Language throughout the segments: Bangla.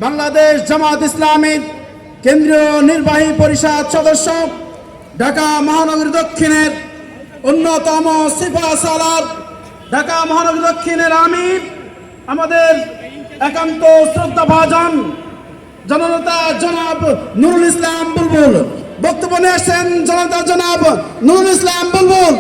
বাংলাদেশ জামাত ইসলামীর কেন্দ্রীয় নির্বাহী পরিষদ সদস্য, ঢাকা মহানগরী দক্ষিণের অন্যতম সিপাহ সালার, ঢাকা মহানগরী দক্ষিণের আমির, আমাদের একান্ত শ্রদ্ধাভাজন জননেতা জনাব নুরুল ইসলাম বুলবুল। বক্তব্য নিয়ে আসছেন জননেতা জনাব নুরুল ইসলাম বুলবুল।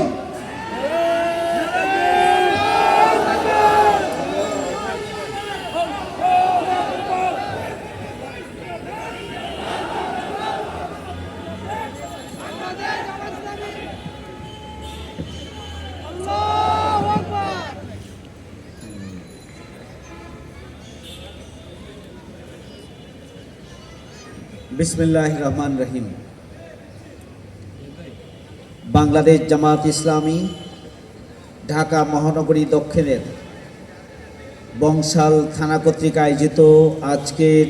বিসমিল্লাহির রহমানির রহিম। বাংলাদেশ জামাত ইসলামী ঢাকা মহানগরী দক্ষিণের বংশাল থানা কর্তৃক আয়োজিত আজকের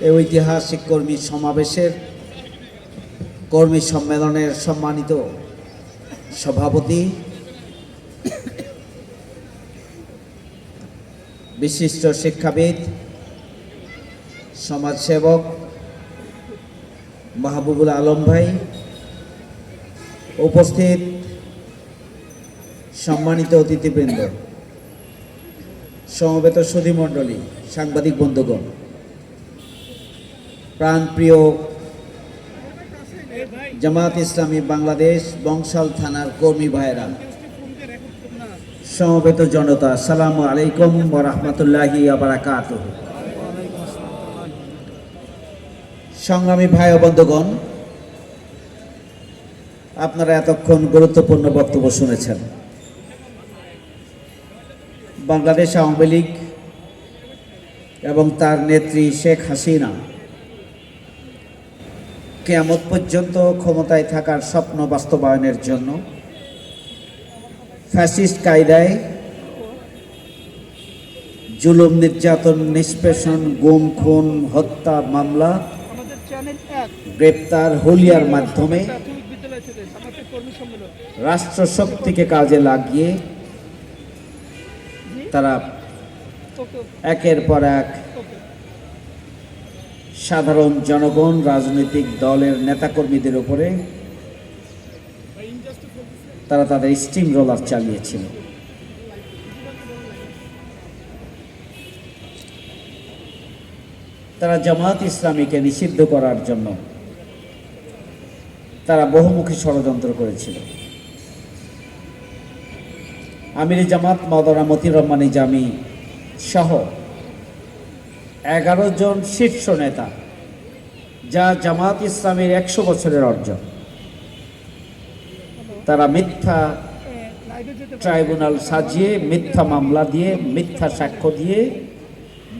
এই ঐতিহাসিক কর্মী সমাবেশের কর্মী সম্মেলনের সম্মানিত সভাপতি, বিশিষ্ট শিক্ষাবিদ, সমাজসেবক মাহবুবুল আলম ভাই, উপস্থিত সম্মানিত অতিথিবৃন্দ, সমবেত সুধীমণ্ডলী, সাংবাদিক বন্ধুগণ, প্রাণপ্রিয় জামাত ইসলামী বাংলাদেশ বংশাল থানার কর্মী ভাইয়েরা, সমবেত জনতা, আসসালামু আলাইকুম ওয়া রাহমাতুল্লাহি ওয়া বারাকাতুহু। সংগ্রামী ভাই ও বন্ধুগণ, আপনারা এতক্ষণ গুরুত্বপূর্ণ বক্তব্য শুনেছেন। বাংলাদেশ আওয়ামী লীগ এবং তার নেত্রী শেখ হাসিনা কিয়ামত পর্যন্ত ক্ষমতায় থাকার স্বপ্ন বাস্তবায়নের জন্য ফ্যাসিস্ট কায়দায় জুলুম, নির্যাতন, নিষ্পেষণ, গুম, খুন, হত্যা মামলা, গ্রেপ্তার, হুলিয়ার মাধ্যমে রাষ্ট্রশক্তিকে কাজে লাগিয়ে তারা একের পর এক সাধারণ জনগণ, রাজনৈতিক দলের নেতাকর্মীদের উপরে তারা তাদের স্টিম রোলার চালিয়েছিল। তারা জামাত ইসলামীকে নিষিদ্ধ করার জন্য তারা বহুমুখী ষড়যন্ত্র করেছিল। আমির জামাত মাওলানা মতিউর রহমান নিজামী সহ 11 জন শীর্ষ নেতা, যা জামাত ইসলামের 100 বছরের অর্জন, তারা মিথ্যা ট্রাইব্যুনাল সাজিয়ে, মিথ্যা মামলা দিয়ে, মিথ্যা সাক্ষ্য দিয়ে,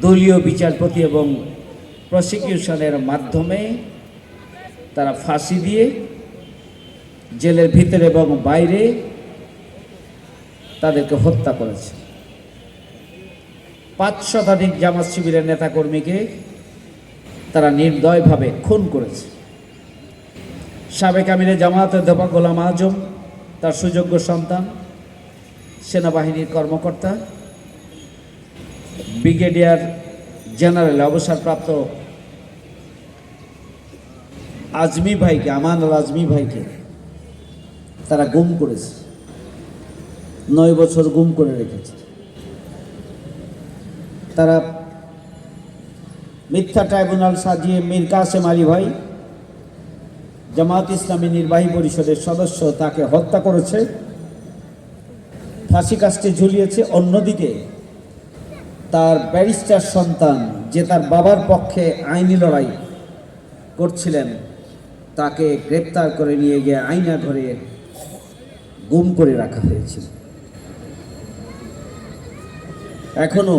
দলীয় বিচারপতি এবং প্রসিকিউশনের মাধ্যমে তারা ফাঁসি দিয়ে জেলের ভিতরে এবং বাইরে তাদেরকে হত্যা করেছে। 5 শতাধিক জামাত শিবিরের নেতাকর্মীকে তারা নির্দয়ভাবে খুন করেছে। সাবেক আমিরে জামাত অধ্যাপক গোলাম আজম, তার সুযোগ্য সন্তান, সেনাবাহিনীর কর্মকর্তা, ব্রিগেডিয়ার জেনারেল অবসরপ্রাপ্ত আজমি ভাইকে, আমান আল আজমি ভাইকে তারা গুম করেছে, 9 বছর গুম করে রেখেছে। তারা মিথ্যা ট্রাইব্যুনাল সাজিয়ে মীর কাসেম আলী ভাই, জামাত ইসলামী নির্বাহী পরিষদের সদস্য, তাকে হত্যা করেছে, ফাঁসি কাস্টে ঝুলিয়েছে। অন্যদিকে তার ব্যারিস্টার সন্তান, যে তার বাবার পক্ষে আইনি লড়াই করছিলেন, তাকে গ্রেপ্তার করে নিয়ে গিয়ে আয়না ঘরে গুম করে রাখা হয়েছিল। এখনো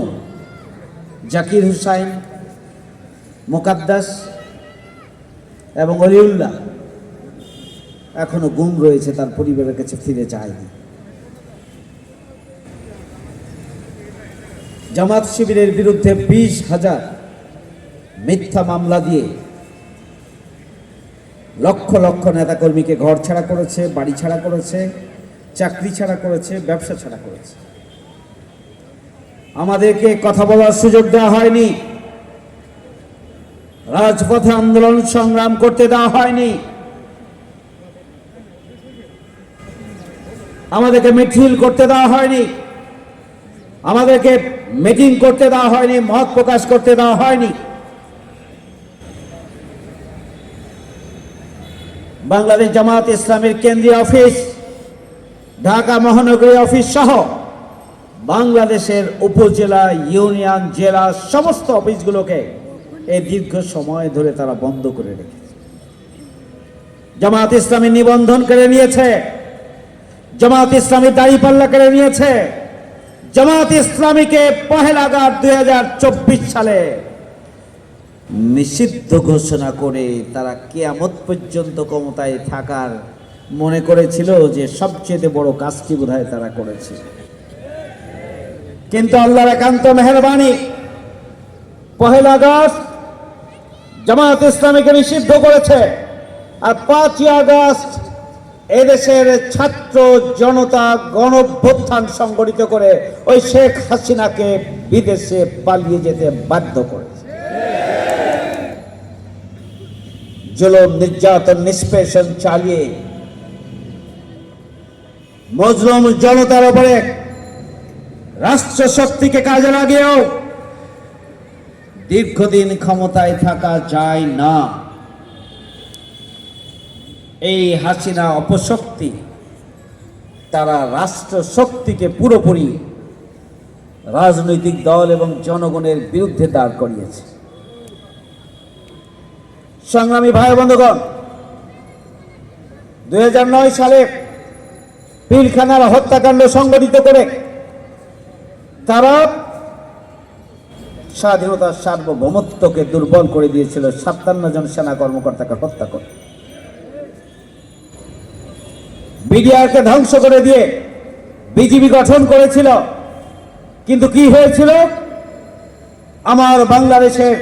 জাকির হুসাইন, মোকাদ্দাস এবং অলিউল্লাহ এখনো গুম রয়েছে, তার পরিবারের কাছে ফিরে যায়নি। জামাত শিবিরের বিরুদ্ধে 20,000 মিথ্যা মামলা দিয়ে লক্ষ লক্ষ নেতাকর্মীকে ঘর ছাড়া করেছে, বাড়ি ছাড়া করেছে, চাকরি ছাড়া করেছে, ব্যবসা ছাড়া করেছে। আমাদেরকে কথা বলার সুযোগ দেওয়া হয়নি। রাজপথে আন্দোলন সংগ্রাম করতে দেওয়া হয়নি, আমাদেরকে মিছিল করতে দেওয়া হয়নি, আমাদেরকে মিটিং করতে দেওয়া হয়নি, মত প্রকাশ করতে দেওয়া হয়নি। বাংলাদেশ জামাত ইসলামের কেন্দ্রীয় অফিস, ঢাকা মহানগরী অফিস সহ বাংলাদেশের উপজেলা, ইউনিয়ন, জেলা সমস্ত অফিসগুলোকে এই দীর্ঘ সময় ধরে তারা বন্ধ করে রেখেছে। জামাত ইসলামী নিবন্ধন করে নিয়েছে, জামাত ইসলামী দাঁড়িপাল্লা করে নিয়েছে, জামাত ইসলামীকে 1 আগস্ট 2024 সালে নিষিদ্ধ ঘোষণা করে তারা কিয়ামত পর্যন্ত ক্ষমতায় থাকার মনে করেছিল যে সবচেয়ে বড় কাজটি বোধহয় তারা করেছে। কিন্তু আল্লাহর একান্ত মেহেরবানি, 1 আগস্ট জামাত ইসলামীকে নিষিদ্ধ করেছে, আর 5 আগস্ট এদেশের ছাত্র জনতা গণঅভ্যুত্থান সংগঠিত করে ওই শেখ হাসিনাকে বিদেশে পালিয়ে যেতে বাধ্য করেছে। জুলুম, নির্যাতন, নিষ্পেষণ চালিয়ে মজলুম জনতার উপরে রাষ্ট্র শক্তিকে কাজে লাগিয়েও দীর্ঘদিন ক্ষমতায় থাকা যায় না। এই হাসিনা অপশক্তি তারা রাষ্ট্র শক্তিকে পুরোপুরি রাজনৈতিক দল এবং জনগণের বিরুদ্ধে দাঁড় করিয়েছে। সংগ্রামী ভাই বন্ধুগণ, 2009 সালে পিলখানার হত্যাকাণ্ড সংগঠিত করে তারা স্বাধীনতার সার্বভৌমত্বকে দুর্বল করে দিয়েছিল। 57 জন সেনা কর্মকর্তাকে হত্যা করে বিডিআরকে ধ্বংস করে দিয়ে বিজিবি গঠন করেছিল। কিন্তু কি হয়েছিল? আমার বাংলাদেশের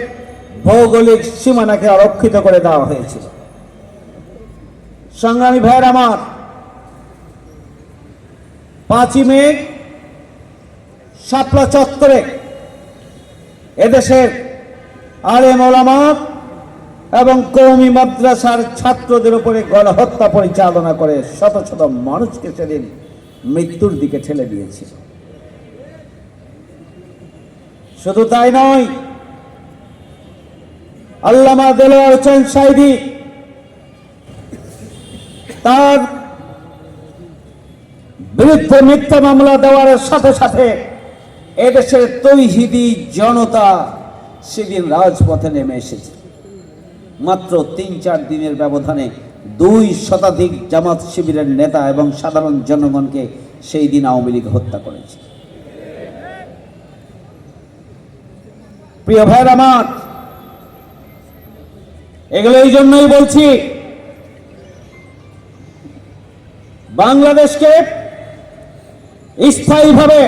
ভৌগোলিক সীমানাকে অরক্ষিত করে দেওয়া হয়েছিল। সংগ্রামী ভাইয়ের আমার, 5ই মে শাপলা চত্বরে এদেশের আলেম ওলামা এবং কওমি মাদ্রাসার ছাত্রদের উপরে গণহত্যা পরিচালনা করে শত শত মানুষকে সেদিন মৃত্যুর দিকে ঠেলে দিয়েছিল। শুধু তাই নয়, আল্লামা দেলোয়ার হোসেন সাঈদী তার বিরুদ্ধে মিথ্যা মামলা দেওয়ার সাথে সাথে এদেশের তৌহিদি জনতা সেদিন রাজপথে নেমে এসেছে। মাত্র 3-4 দিনের ব্যবধানে 2 শতাধিক জামাত শিবিরের নেতা এবং সাধারণ জনগণকে সেই দিন আওয়ামী লীগ হত্যা করেছে। প্রিয় ভাইয়ের আমার, এগুলো এই জন্যই বলছি, বাংলাদেশকে স্থায়ীভাবে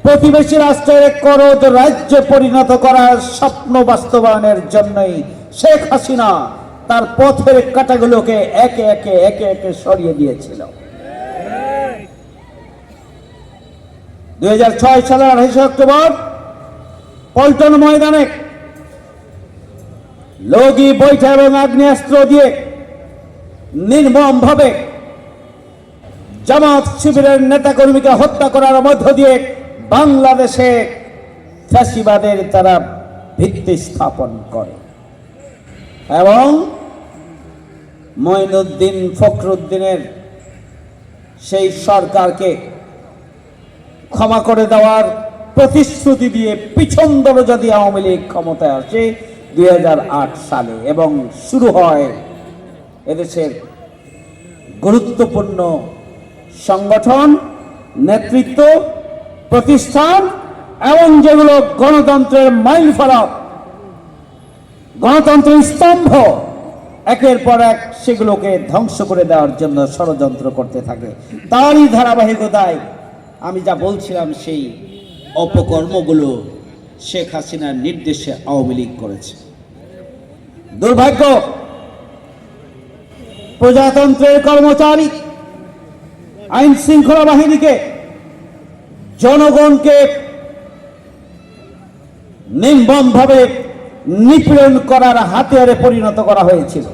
প্রতিবেশী রাষ্ট্রের করদ রাজ্যে পরিণত করার স্বপ্ন বাস্তবায়নের জন্যই শেখ হাসিনা তার পথের কাঁটাগুলোকে একে একে সরিয়ে দিয়েছিল। 2006 সালের 28 অক্টোবর পল্টন ময়দানে লগি, বৈঠা এবং আগ্নেয়াস্ত্র দিয়ে নির্মমভাবে জামাত শিবিরের নেতাকর্মীকে হত্যা করার মধ্য দিয়ে বাংলাদেশে ফ্যাসিবাদের তারা ভিত্তি স্থাপন করে এবং মঈনুদ্দিন ফখরুদ্দিনের সেই সরকারকে ক্ষমা করে দেওয়ার প্রতিশ্রুতি দিয়ে পিছন দরজা দিয়ে আওয়ামী লীগ ক্ষমতায় আসে 2008 সালে এবং শুরু হয় এদেশের গুরুত্বপূর্ণ সংগঠন, নেতৃত্ব, প্রতিষ্ঠান এবং যেগুলো গণতন্ত্রের মাইল ফলক, গণতন্ত্রের স্তম্ভ, একের পর এক সেগুলোকে ধ্বংস করে দেওয়ার জন্য ষড়যন্ত্র করতে থাকে। তারই ধারাবাহিকতায় আমি যা বলছিলাম সেই অপকর্মগুলো শেখ হাসিনার নির্দেশে আওয়ামী লীগ করেছে। দুর্ভাগ্য, প্রজাতন্ত্রের কর্মচারী, আইন শৃঙ্খলা বাহিনীকে, জনগণকে নির্মমভাবে নিপীড়ন করার হাতিয়ারে পরিণত করা হয়েছিল।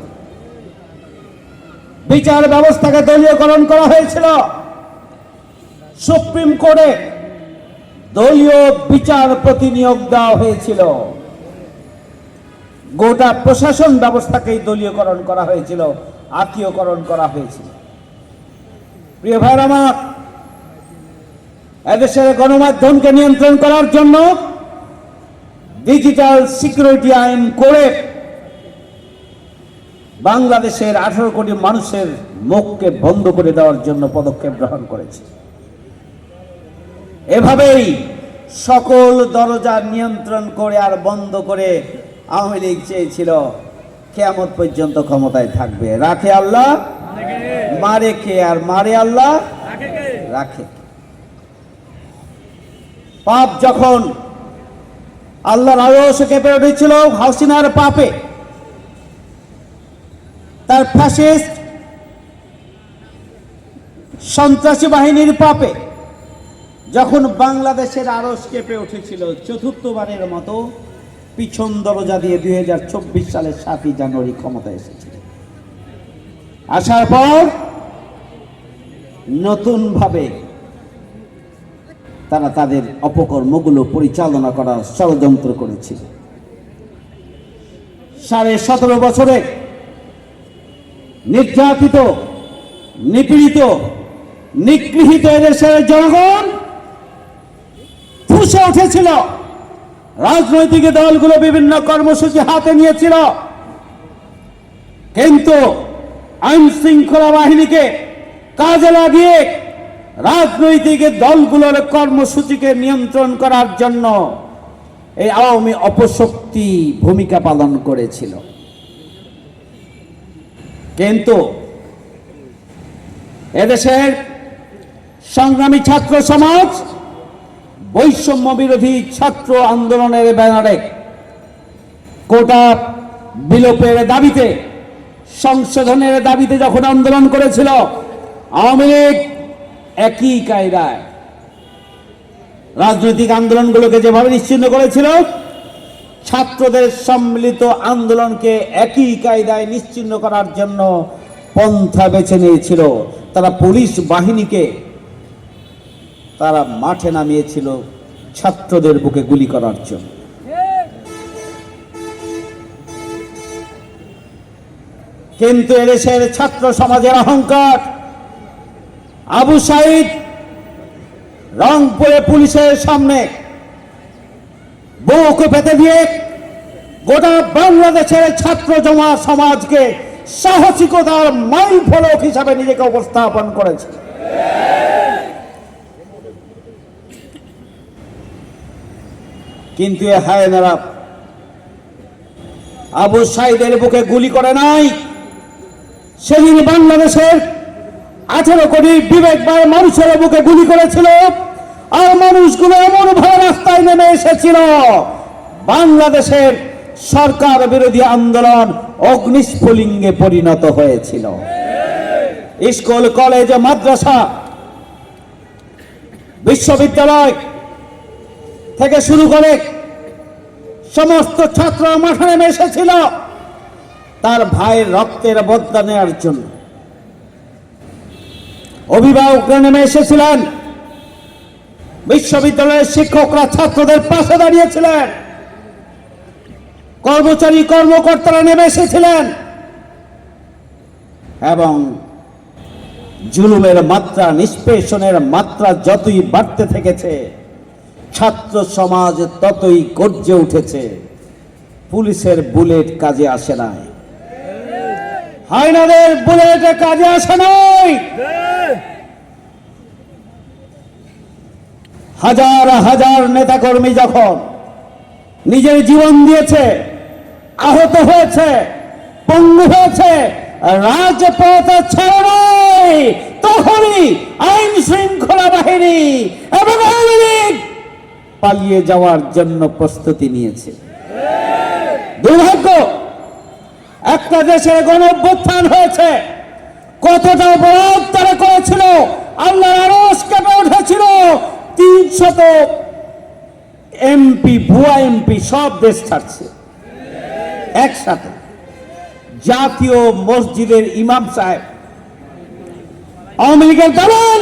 বিচার ব্যবস্থাকে দলীয়করণ করা হয়েছিল। সুপ্রিম কোর্টে দলীয় বিচারপতি নিয়োগ দেওয়া হয়েছিল। গোটা প্রশাসন ব্যবস্থাকেই দলীয়করণ করা হয়েছিল, আত্মীয়করণ করা হয়েছিল। প্রিয় ভাইরা আমার, এদেশের গণমাধ্যমকে নিয়ন্ত্রণ করার জন্য ডিজিটাল সিকিউরিটি আইন করে বাংলাদেশের 18 কোটি মানুষের মুখকে বন্ধ করে দেওয়ার জন্য পদক্ষেপ গ্রহণ করেছে। এভাবেই সকল দরজা নিয়ন্ত্রণ করে আর বন্ধ করে আওয়ামী লীগ চেয়েছিল কিয়ামত পর্যন্ত ক্ষমতায় থাকবে। রাখে আল্লাহ, মারে কে? আর মারে আল্লাহ, রাখে। পাপ যখন আল্লাহর আরশ কেঁপে উঠেছিল হাসিনার পাপে, তার ফ্যাসিস্ট সন্ত্রাসী বাহিনীর পাপে, যখন বাংলাদেশের আরশ কেঁপে উঠেছিল, চতুর্থবারের মতো পিছন দরজা দিয়ে 2024 সালের 7ই জানুয়ারি ক্ষমতায় এসেছিল। আসার পর নতুনভাবে তারা তাদের অপকর্মগুলো পরিচালনা করার ষড়যন্ত্র করেছিল। 17.5 বছরে নির্যাতিত, নিপীড়িত, নিগৃহীত এদেশের জনগণ ফুঁসে উঠেছিল। রাজনৈতিক দলগুলো বিভিন্ন কর্মসূচি হাতে নিয়েছিল, কিন্তু আইন শৃঙ্খলা বাহিনীকে কাজে লাগিয়ে রাজনৈতিক দলগুলোর কর্মসূচিকে নিয়ন্ত্রণ করার জন্য এই আওয়ামী অপশক্তি ভূমিকা পালন করেছিল। কিন্তু এদেশের সংগ্রামী ছাত্র সমাজ বৈষম্য বিরোধী ছাত্র আন্দোলনের ব্যানারে কোটা বিলোপের দাবিতে, সংশোধনের দাবিতে যখন আন্দোলন করেছিল, আওয়ামী লীগ একই কায়দায় রাজনৈতিক আন্দোলনগুলোকে যেভাবে নিশ্চিহ্ন করেছিল, ছাত্রদের সম্মিলিত আন্দোলনকে একই কায়দায় নিশ্চিহ্ন করার জন্য পন্থা বেছে নিয়েছিল। তারা পুলিশ বাহিনীকে তারা মাঠে নামিয়েছিল ছাত্রদের বুকে গুলি করার জন্য। কিন্তু এদেশের ছাত্র সমাজের অহংকার, আবু সাইদ রংপুরে পুলিশের সামনে বুক পেতে দিয়ে গোটা বাংলাদেশের ছাত্র সমাজকে সাহসিকতার মাইল ফলক হিসাবে নিজেকে উপস্থাপন করেছে। কিন্তু এ হায়নারা আবু সাইদের বুকে গুলি করে নাই। সেদিন বাংলাদেশের 18 কোটি বিবেকবান মানুষের বুকে গুলি করেছিল, আর মানুষগুলো এমন ভাবে রাস্তায় নেমে এসেছিল, বাংলাদেশের সরকার বিরোধী আন্দোলন অগ্নিস্ফুলিঙ্গে পরিণত হয়েছিল। স্কুল, কলেজ, মাদ্রাসা, বিশ্ববিদ্যালয় থেকে শুরু করে সমস্ত ছাত্র মাঠে নেমে এসেছিল তার ভাইয়ের রক্তের বদলা নেওয়ার জন্য। অভিভাবকরা নেমে এসেছিলেন, বিশ্ববিদ্যালয়ের শিক্ষকরা ছাত্রদের পাশে দাঁড়িয়েছিলেন, কর্মচারী কর্মকর্তারা নেমে এসেছিলেন, এবং জুলুমের মাত্রা, নিষ্পেষণের মাত্রা যতই বাড়তে থেকেছে, ছাত্র সমাজ ততই গর্জে উঠেছে। পুলিশের বুলেট কাজে আসে নাই, হায়নাদের বুলেট কাজে আসে নাই। হাজার হাজার নেতাকর্মী যখন নিজের জীবন দিয়েছে, আহত হয়েছে, পঙ্গু হয়েছে, রাজপথ ছেড়ে নাই, তখনই আইন শৃঙ্খলা বাহিনী এবং আওয়ামী লীগ পালিয়ে যাওয়ার জন্য প্রস্তুতি নিয়েছে। দুর্ভাগ্য, একটা দেশে গণঅভ্যুত্থান হয়েছে, কতটা অপরাধ তারা করেছিল, আল্লাহর আরশ কেঁপে উঠেছিল। 300 এমপি, ভুয়া এমপি সব দেশ ছাড়ছে। একসাথে জাতীয় মসজিদের ইমাম সাহেব আওয়ামী লীগের দালাল,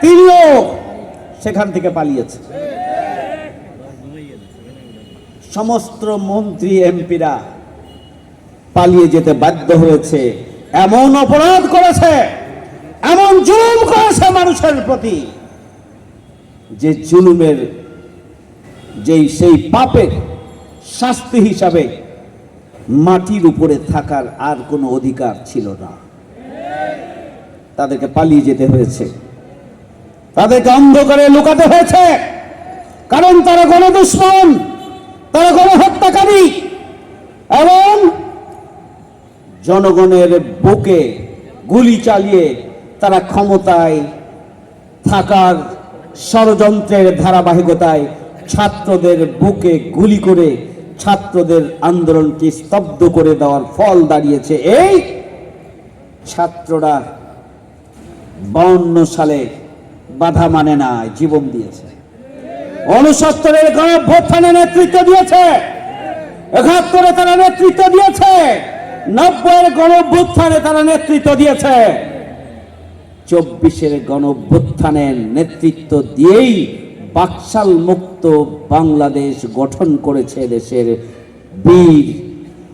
তিনিও সেখান থেকে পালিয়েছে। সমস্ত মন্ত্রী এমপিরা পালিয়ে যেতে বাধ্য হয়েছে। এমন অপরাধ করেছে, এমন জুলুম করেছে মানুষের প্রতি, যে জুলুমের সেই পাপের শাস্তি হিসাবে মাটির উপরে থাকার আর কোনো অধিকার ছিল না। তাদেরকে পালিয়ে যেতে হয়েছে, তাদেরকে অন্ধকারে লুকাতে হয়েছে, কারণ তারা গণদুশমন, তারা গণহত্যাকারী এবং জনগণের বুকে গুলি চালিয়ে তারা ক্ষমতায় থাকার ষড়যন্ত্রের ধারাবাহিকতায় ছাত্রদের বুকে গুলি করে ছাত্রদের আন্দোলনকে স্তব্ধ করে দেওয়ার ফল দাঁড়িয়েছে এই ছাত্ররা 52 সালে বাধা মানে না, জীবন দিয়েছে। 69-এর গণঅভ্যুত্থানে নেতৃত্ব দিয়েছে, 71-এ তারা নেতৃত্ব দিয়েছে, 90-এর গণঅভ্যুত্থানে তারা নেতৃত্ব দিয়েছে, 24-এর গণঅভ্যুত্থানের নেতৃত্ব দিয়েই বাকশাল মুক্ত বাংলাদেশ গঠন করেছে দেশের বীর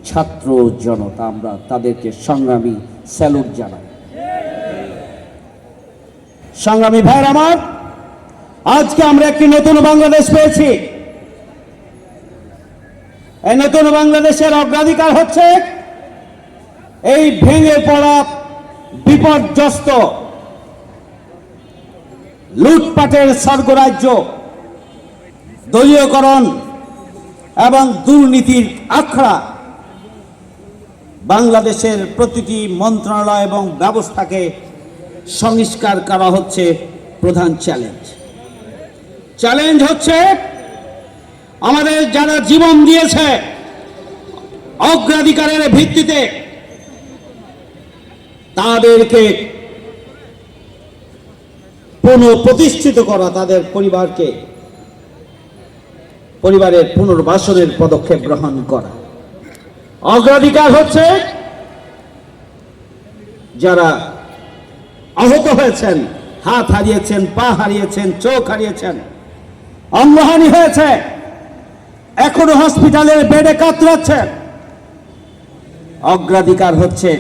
ছাত্র জনতা। আমরা তাদেরকে সংগ্রামী স্যালুট জানাই। সংগ্রামী ভাইয়ের আমার, আজকে আমরা একটি নতুন বাংলাদেশ পেয়েছি। এই নতুন বাংলাদেশের অগ্রাধিকার হচ্ছে এই ভেঙে পড়া বিপর্যস্ত লুটপাটের স্বর্গরাজ্য, দলীয়করণ এবং দুর্নীতির আখড়া বাংলাদেশের প্রতিটি মন্ত্রণালয় এবং ব্যবস্থাকে সংস্কার করা হচ্ছে প্রধান চ্যালেঞ্জ। চ্যালেঞ্জ হচ্ছে আমাদের যারা জীবন দিয়েছে অগ্রাধিকারের ভিত্তিতে, তাদেরকে পুনঃপ্রতিষ্ঠিত করা, তাদের পরিবারের পুনর্বাসনের পদক্ষেপ গ্রহণ করা। অগ্রাধিকার হচ্ছে যারা আহত হয়েছেন, হাত হারিয়েছেন, পা হারিয়েছেন, চোখ হারিয়েছেন, অঙ্গহানি হয়েছে, এখনো হসপিটালের বেডে কাতরাচ্ছেন। অগ্রাধিকার হচ্ছে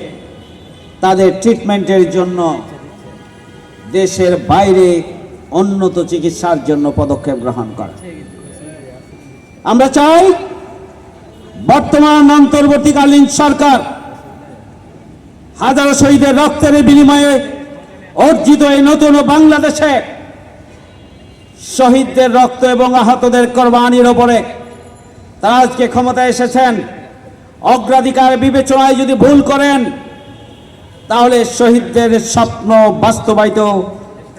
তাদের ট্রিটমেন্টের জন্য দেশের বাইরে উন্নত চিকিৎসার জন্য পদক্ষেপ গ্রহণ করা। আমরা চাই বর্তমান অন্তর্বর্তীকালীন সরকার হাজারো শহীদের রক্তের বিনিময়ে অর্জিত এই নতুন বাংলাদেশে শহীদদের রক্ত এবং আহতদের কোরবানির ওপরে তারা আজকে ক্ষমতায় এসেছেন। অগ্রাধিকার বিবেচনায় যদি ভুল করেন, তাহলে শহীদদের স্বপ্ন বাস্তবায়িত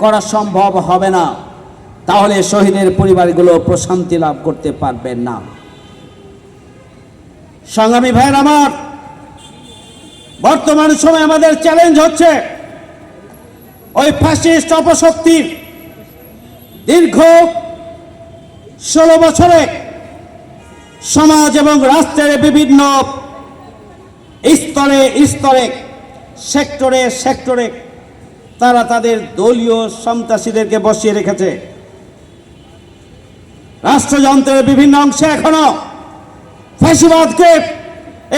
করা সম্ভব হবে না, তাহলে শহীদের পরিবারগুলো প্রশান্তি লাভ করতে পারবেন না। সংগ্রামী ভাইয়ের আমার, বর্তমান সময়ে আমাদের চ্যালেঞ্জ হচ্ছে ওই ফ্যাসিস্ট অপশক্তির দীর্ঘ 16 বছরে সমাজ এবং রাষ্ট্রের বিভিন্ন স্তরে স্তরে, সেক্টরে সেক্টরে তারা তাদের দলীয় সন্ত্রাসীদেরকে বসিয়ে রেখেছে। রাষ্ট্রযন্ত্রের বিভিন্ন অংশে এখনো ফ্যাসিবাদকে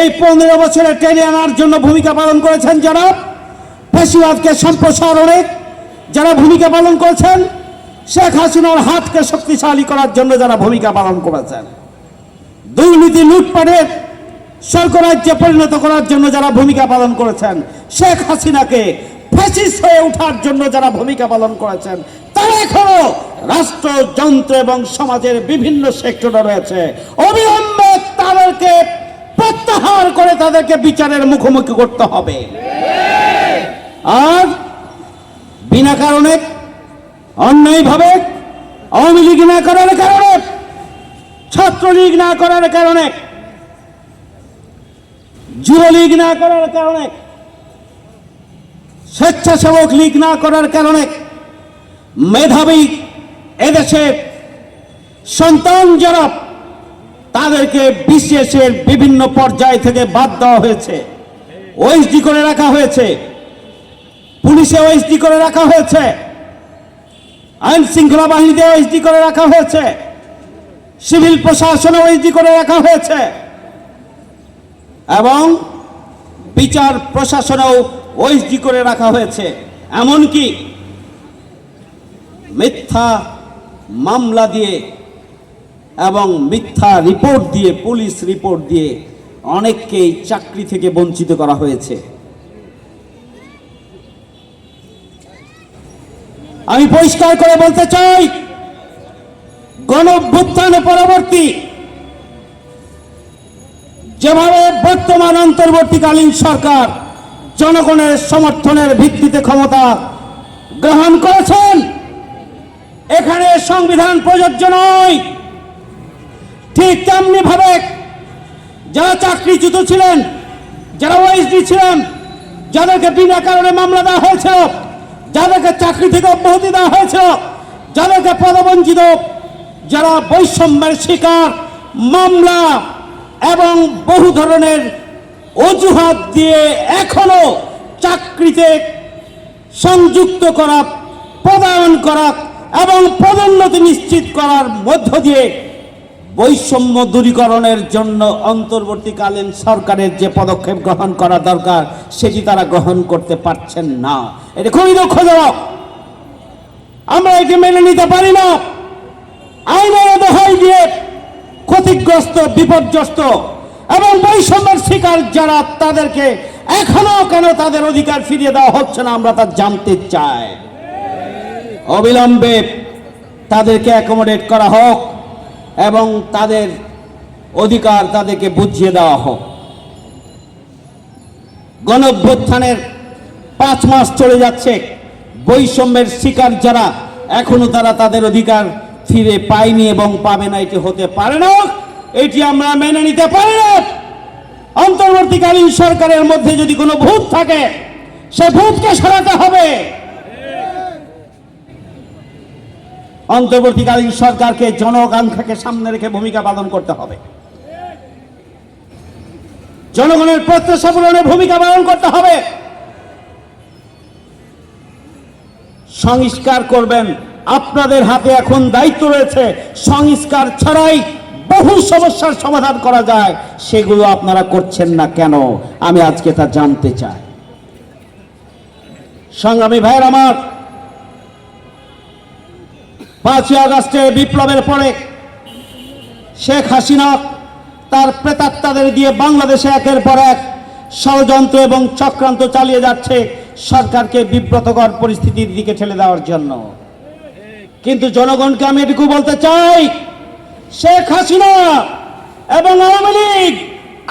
এই 15 বছরে টেনে আনার জন্য ভূমিকা পালন করেছেন যারা, ফ্যাসিবাদকে সম্প্রসারণে যারা ভূমিকা পালন করেছেন, শেখ হাসিনার হাতকে শক্তিশালী করার জন্য যারা ভূমিকা পালন করেছেন, দুর্নীতি লুটপাটের স্বর্গরাজ্যে পরিণত করার জন্য যারা ভূমিকা পালন করেছেন, শেখ হাসিনাকে ফ্যাসিস্ট হয়ে ওঠার জন্য যারা ভূমিকা পালন করেছেন, তারা এখনো রাষ্ট্রযন্ত্র এবং সমাজের বিভিন্ন সেক্টরে রয়েছে। অবিলম্বে তাদেরকে প্রত্যাহার করে তাদেরকে বিচারের মুখোমুখি করতে হবে। আর বিনা কারণে অন্যায়ভাবে আওয়ামী লীগ না করার কারণে, ছাত্রলীগ না করার কারণে, যুবলীগ না করার কারণে, স্বেচ্ছাসেবক লীগ না করার কারণে মেধাবী এদেশের সন্তান যারা, তাদেরকে বিশেষের বিভিন্ন পর্যায় থেকে বাদ দেওয়া হয়েছে, ওএসডি করে রাখা হয়েছে, পুলিশে ওএসডি করে রাখা হয়েছে, আইন শৃঙ্খলা বাহিনীতে ওএসডি করে রাখা হয়েছে, সিভিল প্রশাসনে ওএসডি করে রাখা হয়েছে এবং বিচার প্রশাসনেও ওএসডি করে রাখা হয়েছে। এমনকি মিথ্যা মামলা দিয়ে এবং মিথ্যা রিপোর্ট দিয়ে, পুলিশ রিপোর্ট দিয়ে অনেককেই চাকরি থেকে বঞ্চিত করা হয়েছে। আমি পরিষ্কার করে বলতে চাই, গণঅভ্যুত্থান পরবর্তী যেভাবে বর্তমান অন্তর্বর্তীকালীন সরকার জনগণের সমর্থনের ভিত্তিতে ক্ষমতা গ্রহণ করেছেন, এখানে সংবিধান প্রযোজ্য নয়। ঠিক তেমনি ভাবে যারা চাকরিচ্যুত ছিলেন, যারা ওএসডি ছিলেন, যাদেরকে বিনা কারণে মামলা দেওয়া হয়েছিল, যাদেরকে চাকরি থেকে অব্যাহতি দেওয়া হয়েছিল, যাদেরকে পদবঞ্চিত, যারা বৈষম্যের শিকার, মামলা এবং বহু ধরনের অজুহাত দিয়ে এখনো চাকরিতে সংযুক্ত করা, পদায়ন করা এবং পদোন্নতি নিশ্চিত করার মধ্য দিয়ে বৈষম্য দূরীকরণের জন্য অন্তর্বর্তীকালীন সরকারের যে পদক্ষেপ গ্রহণ করা দরকার সেটি তারা গ্রহণ করতে পারছেন না। এটা খুবই দুঃখজনক। আমরা এটি মেনে নিতে পারি না। আইনের দোহাই দিয়ে ক্ষতিগ্রস্ত, বিপর্যস্ত এবং বৈষম্যের শিকার যারা, তাদেরকে এখনো কেন তাদের অধিকার ফিরিয়ে দেওয়া হচ্ছে না, আমরা তা জানতে চাই। অবিলম্বে তাদেরকে অ্যাকোমোডেট করা হোক এবং তাদের অধিকার তাদেরকে বুঝিয়ে দেওয়া হোক। গণঅভ্যুত্থানের 5 মাস চলে যাচ্ছে, বৈষম্যের শিকার যারা এখনো তারা তাদের অধিকার ফিরে পায়নি এবং পাবে না, এটি হতে পারে না, এটি আমরা মেনে নিতে পারি না। অন্তর্বর্তীকালীন সরকারের মধ্যে যদি কোনো ভূত থাকে, সে ভূতকে সরাতে হবে। অন্তর্বর্তীকালীন সরকারকে জনআকাঙ্ক্ষাকে সামনে রেখে ভূমিকা পালন করতে হবে, জনগণের প্রত্যাশা পূরণে ভূমিকা পালন করতে হবে। সংস্কার করবেন, আপনাদের হাতে এখন দায়িত্ব রয়েছে। সংস্কার ছাড়াই বহু সমস্যার সমাধান করা যায়, সেগুলো আপনারা করছেন না কেন? আমি আজকে তা জানতে চাই। সংগ্রামী ভাইয়ের আমার, 5ই আগস্টে বিপ্লবের পরে শেখ হাসিনা তার প্রেতাত্মাদের দিয়ে বাংলাদেশে একের পর এক ষড়যন্ত্র এবং চক্রান্ত চালিয়ে যাচ্ছে সরকারকে বিব্রতকর পরিস্থিতির দিকে ঠেলে দেওয়ার জন্য। কিন্তু জনগণকে আমি এটুকু বলতে চাই, শেখ হাসিনা এবং আওয়ামী লীগ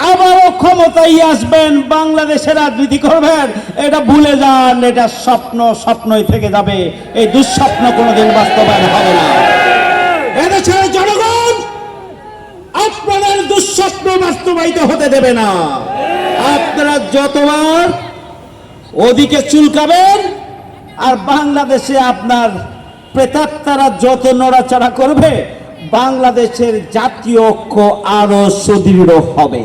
আবারও ক্ষমতায় আসবেন, বাংলাদেশে রাজনীতি করবেন, এটা ভুলে যান। এটা স্বপ্ন, স্বপ্নই থেকে যাবে। এই দুঃস্বপ্ন কোনোদিন বাস্তবায়ন হবে না। এদেশের জনগণ আপনাদের দুঃস্বপ্ন বাস্তবায়িত হতে দেবে না। আপনারা যতবার ওদিকে চুলকাবেন আর বাংলাদেশে আপনার প্রেতাত্মারা যত নড়াচড়া করবে, বাংলাদেশের জাতীয় ঐক্য আরো সুদৃঢ় হবে,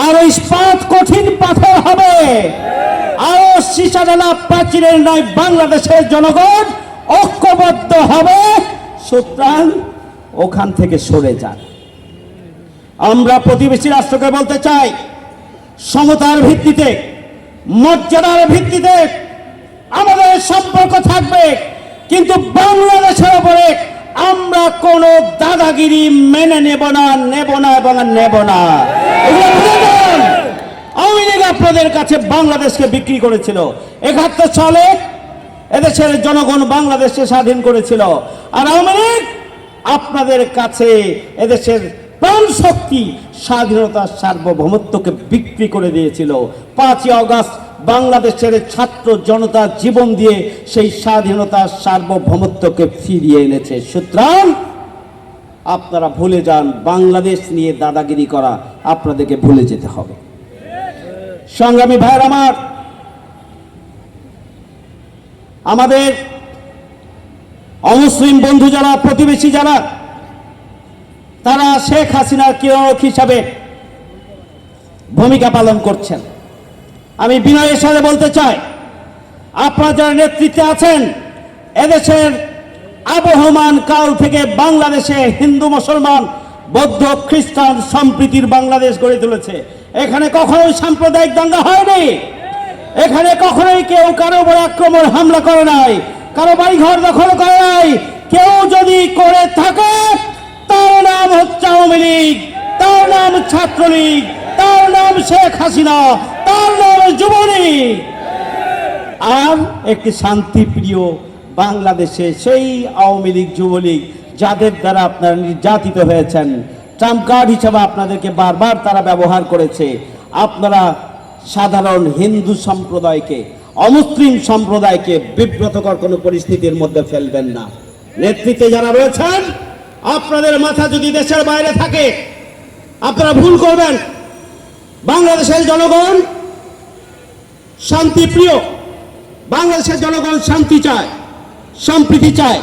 আরো ইস্পাত কঠিন পাথর হবে, আরো সীসাডালা প্রাচীরের নয় বাংলাদেশের জনগণ ঐক্যবদ্ধ হবে। সুতরাং ওখান থেকে সরে যান। আমরা প্রতিবেশী রাষ্ট্রকে বলতে চাই, সমতার ভিত্তিতে, মর্যাদার ভিত্তিতে আমাদের সম্পর্ক থাকবে, কিন্তু বাংলাদেশের উপরে আমরা কোন দাদাগিরি মেনে নেব না, নেব না এবং নেব না। আওয়ামী লীগ আপনাদের কাছে বাংলাদেশকে বিক্রি করেছিল। ৭১ সালে এদেশের জনগণ বাংলাদেশকে স্বাধীন করেছিল, আর আওয়ামী লীগ আপনাদের কাছে এদেশের প্রাণ শক্তি, স্বাধীনতার সার্বভৌমত্বকে বিক্রি করে দিয়েছিল। 5ই আগস্ট বাংলাদেশের ছাত্র জনতা জীবন দিয়ে সেই স্বাধীনতার সার্বভৌমত্বকে ফিরিয়ে এনেছে। সুতরাং আপনারা ভুলে যান, বাংলাদেশ নিয়ে দাদাগিরি করা আপনাদেরকে ভুলে যেতে হবে। সংগ্রামী ভাইয়ের আমার, আমাদের অমুসলিম বন্ধু যারা, প্রতিবেশী যারা, তারা শেখ হাসিনার কিরণক হিসাবে ভূমিকা পালন করছেন। আমি বিনয়ের সাথে বলতে চাই, আপনারা যারা নেতৃত্বে আছেন, এদেশের আবহমান কাল থেকে বাংলাদেশে হিন্দু মুসলমান বৌদ্ধ খ্রিস্টান সম্প্রীতির বাংলাদেশ গড়ে তুলেছে। এখানে কখনোই সাম্প্রদায়িক দাঙ্গা হয়নি, এখানে কখনোই কেউ কারো উপর আক্রমণ হামলা করে নাই, কারো বাড়িঘর দখল করে নাই। কেউ যদি করে থাকে তার নাম হচ্ছে আওয়ামী লীগ, তার নাম ছাত্রলীগ, তার নাম শেখ হাসিনা, তার নাম যুবলীগ। আর একটি শান্তিপ্রিয় বাংলাদেশে সেই আওয়ামী লীগ যুবলীগ যাদের দ্বারা আপনারা নির্যাতিত হয়েছেন, ট্রাম্প কার্ড হিসাবে আপনাদেরকে বারবার তারা ব্যবহার করেছে। আপনারা সাধারণ হিন্দু সম্প্রদায়কে, অমুসলিম সম্প্রদায়কে বিব্রতকর কোনো পরিস্থিতির মধ্যে ফেলবেন না। নেতৃত্বে যারা রয়েছেন, আপনাদের মাথা যদি দেশের বাইরে থাকে আপনারা ভুল করবেন। বাংলাদেশের জনগণ শান্তিপ্রিয়, বাংলাদেশের জনগণ শান্তি চায়, সম্প্রীতি চায়,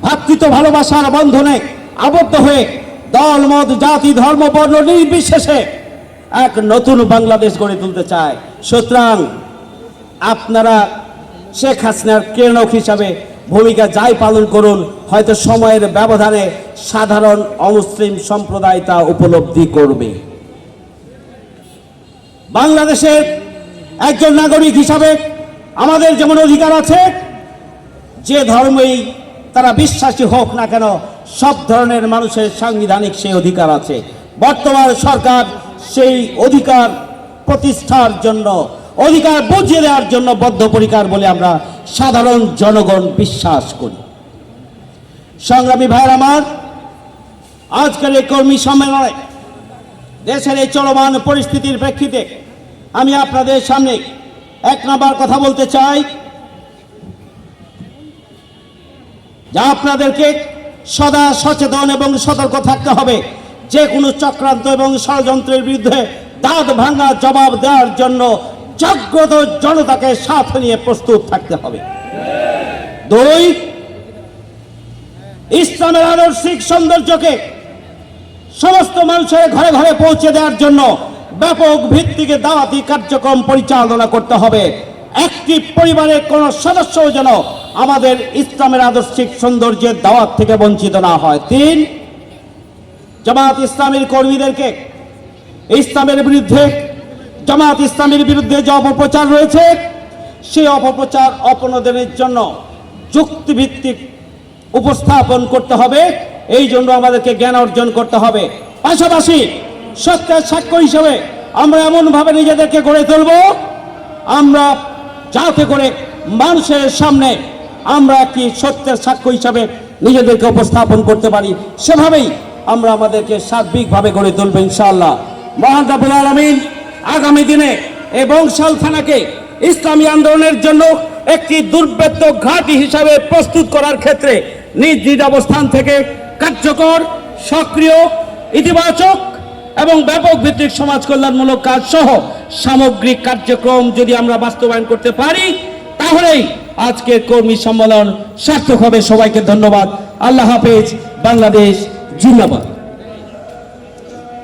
ভ্রাতৃত্ব ভালোবাসার বন্ধনে আবদ্ধ হয়ে দল মত জাতি ধর্ম বর্ণ নির্বিশেষে এক নতুন বাংলাদেশ গড়ে তুলতে চায়। সুতরাং আপনারা শেখ হাসিনার কিরণক হিসাবে ভূমিকা যাই পালন করুন, হয়তো সময়ের ব্যবধানে সাধারণ অমুসলিম সম্প্রদায় তা উপলব্ধি করবে। বাংলাদেশের একজন নাগরিক হিসাবে আমাদের যেমন অধিকার আছে, যে ধর্মেই তারা বিশ্বাসী হোক না কেন, সব ধরনের মানুষের সাংবিধানিক সেই অধিকার আছে। বর্তমান সরকার সেই অধিকার প্রতিষ্ঠার জন্য, অধিকার বুঝিয়ে দেওয়ার জন্য বদ্ধপরিকর বলে আমরা সাধারণ জনগণ বিশ্বাস করি। সংগ্রামী ভাইয়ের আমার, আজকের এই কর্মী সম্মেলনে দেশের এই চলমান পরিস্থিতির প্রেক্ষিতে আমি আপনাদের সামনে এক নম্বর কথা বলতে চাই, যা আপনাদেরকে সদা সচেতন এবং সতর্ক থাকতে হবে। যে কোনো চক্রান্ত এবং ষড়যন্ত্রের বিরুদ্ধে দাঁত ভাঙা জবাব দেওয়ার জন্য জাগ্রত জনতাকে সাথে নিয়ে প্রস্তুত থাকতে হবে। দুই, ইসলামের আদর্শিক সৌন্দর্যকে সমস্ত মানুষের ঘরে ঘরে পৌঁছে দেওয়ার জন্য ব্যাপক ভিত্তিকে দাওয়াতি কার্যক্রম পরিচালনা করতে হবে। একটি পরিবারের কোন সদস্য যেন আমাদের ইসলামের আদর্শিক সৌন্দর্যের দাওয়াত থেকে বঞ্চিত না হয়। তিন, জামাত ইসলামীর কর্মীদেরকে ইসলামের বিরুদ্ধে, জামাত ইসলামীর বিরুদ্ধে যে অপপ্রচার রয়েছে, সেই অপপ্রচার অপনোদনের জন্য যুক্তিভিত্তিক উপস্থাপন করতে হবে। এই জন্য আমাদেরকে জ্ঞান অর্জন করতে হবে। পাশাপাশি সত্যের সাক্ষ্য হিসেবে আমরা এমনভাবে নিজেদেরকে গড়ে তুলব, আমরা যাতে করে মানুষের সামনে আমরা একটি সত্যের সাক্ষ্য হিসাবে নিজেদেরকে উপস্থাপন করতে পারি। সেভাবেই আমরা আমাদেরকে সার্বিকভাবে গড়ে তুলব ইনশাআল্লাহ। মহান রব্বুল আলামিন আগামী দিনে এই বংশাল থানাকে ইসলামী আন্দোলনের জন্য একটি দুর্ভেদ্য ঘাঁটি হিসাবে প্রস্তুত করার ক্ষেত্রে নিজ নিজ অবস্থান থেকে কার্যকর, সক্রিয়, ইতিবাচক এবং ব্যাপক ভিত্তিক সমাজ কল্যাণমূলক কাজ সহ সামগ্রিক কার্যক্রম যদি আমরা বাস্তবায়ন করতে পারি, তাহলেই আজকের কর্মী সম্মেলন সার্থক হবে। সবাইকে ধন্যবাদ। আল্লাহ হাফেজ। বাংলাদেশ জিন্দাবাদ।